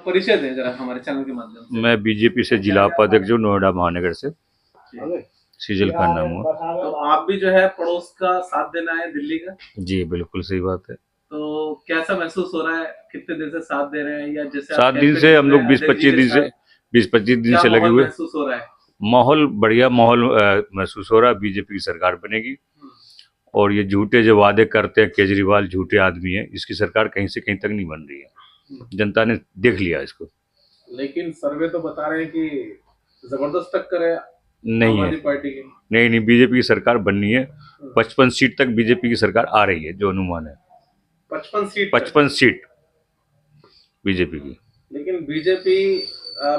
परिचय दें जरा हमारे चैनल के माध्यम से। मैं बीजेपी से जिला उपाध्यक्ष हूँ, नोएडा महानगर से। सीजल का नाम हुआ। तो आप भी जो है पड़ोस का साथ देना है दिल्ली का। जी बिल्कुल सही बात है। तो कैसा महसूस हो रहा है, कितने दिन से साथ दे रहे हैं, या जैसे 7 दिन से हम लोग 20-25 दिन से 20-25 दिन से लगे हुए। महसूस हो रहा है? माहौल बढ़िया माहौल महसूस हो रहा है। बीजेपी की सरकार बनेगी और ये झूठे जो वादे करते हैं केजरीवाल, झूठे आदमी है, इसकी सरकार कहीं से कहीं तक नहीं बन रही है। जनता ने देख लिया इसको। लेकिन सर्वे तो बता रहे हैं कि जबरदस्त टक्कर है नहीं आम है, आदमी पार्टी की। नहीं बीजेपी की सरकार बननी है। 55 सीट तक बीजेपी की सरकार आ रही है, जो अनुमान है 55 सीट बीजेपी की। लेकिन बीजेपी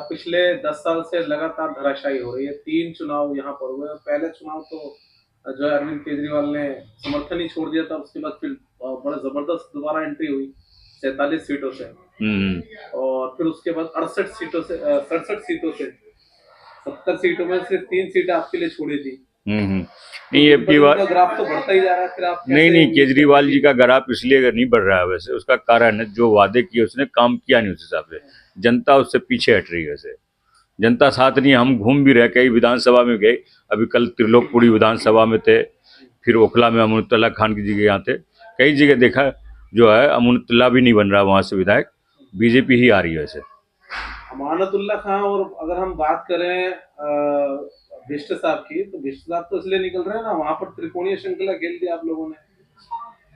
पिछले 10 साल से लगातार धराशायी हो रही है। 3 चुनाव यहाँ पर हुए। पहले चुनाव तो जो है अरविंद केजरीवाल ने समर्थन ही छोड़ दिया था, उसके बाद फिर बड़ा जबरदस्त दोबारा एंट्री हुई 47 सीटों से, और फिर उसके बाद 68 सीटों से 67 सीटों से 70 सीटों में सिर्फ 3 सीटें आपके लिए छोड़ी थी। नहीं अब की बात ग्राफ तो बढ़ता ही जा रहा है। फिर आप नहीं केजरीवाल जी का ग्राफ इसलिए नहीं बढ़ रहा है, वैसे उसका कारण है जो वादे किए उसने काम किया नहीं उस हिसाब से। जनता उससे पीछे हट रही है। वैसे जनता साथ नहीं, हम घूम भी रहे, कई विधानसभा में गए, अभी कल त्रिलोकपुरी विधानसभा में थे, फिर ओखला में अमानुतुल्लाह खान की जगह यहाँ थे, कई जगह देखा जो है अमानुतुल्लाह भी नहीं बन रहा वहाँ से विधायक, बीजेपी ही आ रही है वैसे अमानुतुल्लाह खान। और अगर हम बात करें बिष्ट साहब की, तो बिष्ट साहब तो इसलिए निकल रहे हैं ना, वहां पर त्रिकोणीय श्रृंखला खेल दी आप लोगों ने।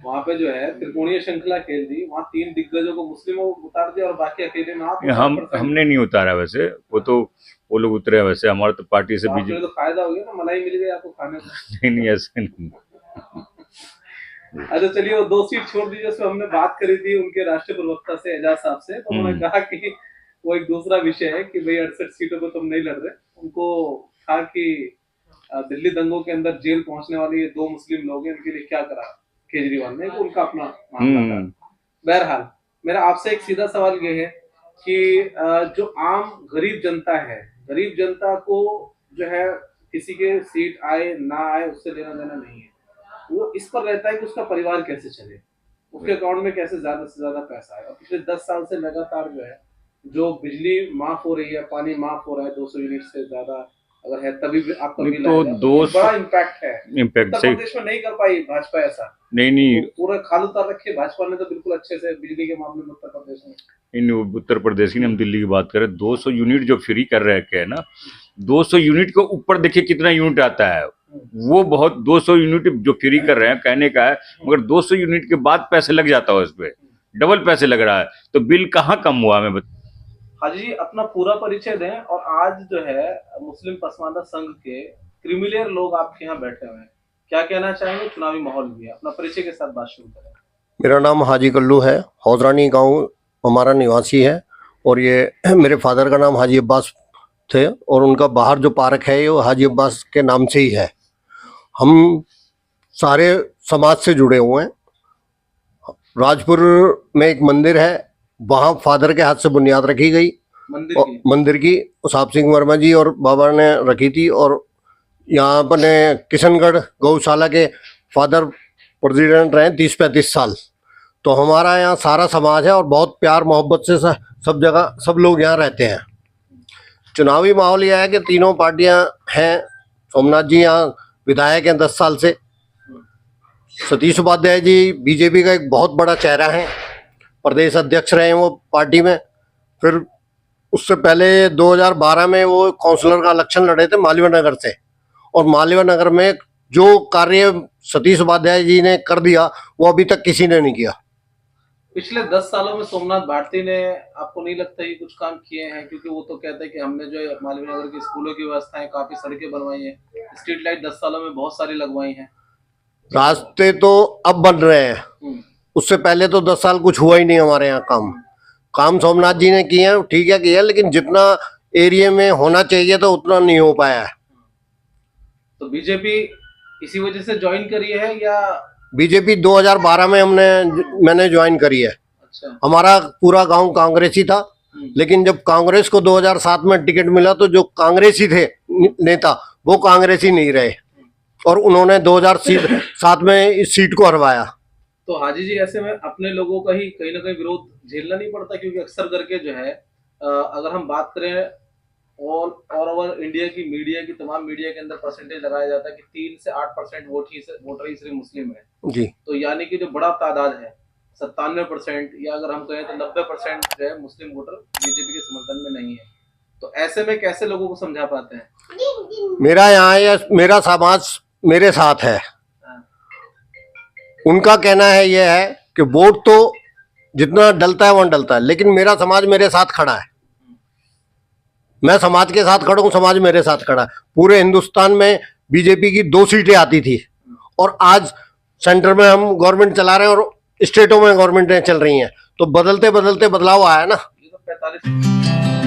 वहां पे जो है त्रिकोणीय श्रृंखला खेल दी, वहां 3 दिग्गजों को मुस्लिमों को उतार दिया और बाकी अकेले में आप। हमने नहीं उतारा वैसे, वो तो वो लोग उतरे। वैसे हमारे तो पार्टी से बीजेपी तो फायदा हो गया ना, मलाई मिल गई आपको खाने को। नहीं ऐसे नहीं। अच्छा चलिए, वो 2 सीट छोड़ दीजिए। उसमें हमने बात करी थी उनके राष्ट्रीय प्रवक्ता से, एजाज साहब से, तो उन्होंने कहा कि वो एक दूसरा विषय है कि भाई 68 सीटों पर तुम नहीं लड़ रहे। उनको था कि दिल्ली दंगों के अंदर जेल पहुंचने वाले ये 2 मुस्लिम लोग हैं, इनके लिए क्या करा केजरीवाल ने, वो उनका अपना मामला था। बहरहाल मेरा आपसे एक सीधा सवाल ये है कि जो आम गरीब जनता है, गरीब जनता को जो है किसी के सीट आए ना आए उससे लेना देना नहीं है। वो इस पर रहता है कि उसका परिवार कैसे चले, उसके अकाउंट में कैसे ज्यादा से ज्यादा पैसा आए। और पिछले 10 साल से लगातार जो है, जो बिजली माफ हो रही है, पानी माफ हो रहा है 200 यूनिट से ज्यादा अगर है, तभी भी आपका बिल आएगा। तो बड़ा इम्पैक्ट है। इम्पैक्ट उत्तर प्रदेश में नहीं कर पाई भाजपा ऐसा। नहीं तो पूरा खाल उतार रखे भाजपा ने तो बिल्कुल अच्छे से बिजली के मामले में उत्तर प्रदेश में। इन उत्तर प्रदेश की हम दिल्ली की बात करें, 200 यूनिट जो फ्री कर रहे हैं ना, 200 यूनिट के ऊपर देखिए कितना यूनिट आता है। वो बहुत 200 यूनिट जो फ्री कर रहे हैं कहने का है, मगर 200 यूनिट के बाद पैसे लग जाता है, उस पर डबल पैसे लग रहा है, तो बिल कहाँ कम हुआ। हमें हाजी जी अपना पूरा परिचय दें। और आज जो है मुस्लिम पसमानदा संघ के क्रिमिलियर लोग आपके यहाँ बैठे हुए हैं, क्या कहना चाहेंगे? चुनावी माहौल भी है, अपना परिचय के साथ बात शुरू करें। मेरा नाम हाजी कल्लू है, हौजरानी गांव हमारा निवासी है, और ये मेरे फादर का नाम हाजी अब्बास थे, और उनका बाहर जो पार्क है ये हाजी अब्बास के नाम से ही है। हम सारे समाज से जुड़े हुए हैं। राजपुर में एक मंदिर है, वहाँ फादर के हाथ से बुनियाद रखी गई मंदिर की साहब सिंह वर्मा जी और बाबा ने रखी थी। और यहाँ अपने किशनगढ़ गौशाला के फादर प्रेसिडेंट रहे 30-35 साल। तो हमारा यहाँ सारा समाज है और बहुत प्यार मोहब्बत से सब जगह सब लोग यहाँ रहते हैं। चुनावी माहौल यह है कि तीनों पार्टियां हैं। सोमनाथ जी यहाँ विधायक हैं 10 साल से। सतीश उपाध्याय जी बीजेपी का एक बहुत बड़ा चेहरा है, प्रदेश अध्यक्ष रहे हैं वो पार्टी में। फिर उससे पहले 2012 में वो काउंसलर का इलेक्शन लड़े थे मालवीय नगर से, और मालवीय नगर में जो कार्य सतीश उपाध्याय जी ने कर दिया वो अभी तक किसी ने नहीं किया। पिछले 10 सालों में सोमनाथ भारती ने आपको नहीं लगता ही कुछ काम किए हैं? क्योंकि वो तो कहते हैं कि हमने जो मालवीय नगर की स्कूलों की व्यवस्थाएं, काफी सड़कें बनवाई हैं, स्ट्रीट लाइट 10 सालों में बहुत सारी लगवाई हैं। रास्ते तो अब बन रहे हैं, उससे पहले तो 10 साल कुछ हुआ ही नहीं हमारे यहाँ। काम सोमनाथ जी ने किए हैं, ठीक है किया, लेकिन जितना एरिया में होना चाहिए तो उतना नहीं हो पाया है। तो बीजेपी इसी वजह से ज्वाइन करी है या? बीजेपी 2012 में मैंने ज्वाइन करी है। अच्छा। हमारा पूरा गांव कांग्रेसी था, लेकिन जब कांग्रेस को 2007 में टिकट मिला तो जो कांग्रेसी थे नेता वो कांग्रेसी नहीं रहे, और उन्होंने 2007 में इस सीट को हरवाया। तो हाजी जी ऐसे में अपने लोगों का ही कहीं ना कहीं विरोध झेलना नहीं पड़ता? क्योंकि अक्सर करके जो है अगर हम बात करें ऑल ओवर इंडिया की मीडिया की तमाम मीडिया के अंदर परसेंटेज लगाया जाता है कि 3 से 8% वोटर ही सिर्फ मुस्लिम है। जी। तो यानी कि जो बड़ा तादाद है 97% या अगर हम कहें तो 90% जो है मुस्लिम वोटर बीजेपी के समर्थन में नहीं है। तो ऐसे में कैसे लोगों को समझा पाते हैं? मेरा यहाँ या मेरा समाज मेरे साथ है। उनका कहना है यह है कि वोट तो जितना डलता है वहां डलता है, लेकिन मेरा समाज मेरे साथ खड़ा है। मैं समाज के साथ खड़ा हूं, समाज मेरे साथ खड़ा है। पूरे हिंदुस्तान में बीजेपी की 2 सीटें आती थी और आज सेंटर में हम गवर्नमेंट चला रहे हैं और स्टेटों में गवर्नमेंटें चल रही हैं, तो बदलते बदलते बदलाव आया ना। ये तो 45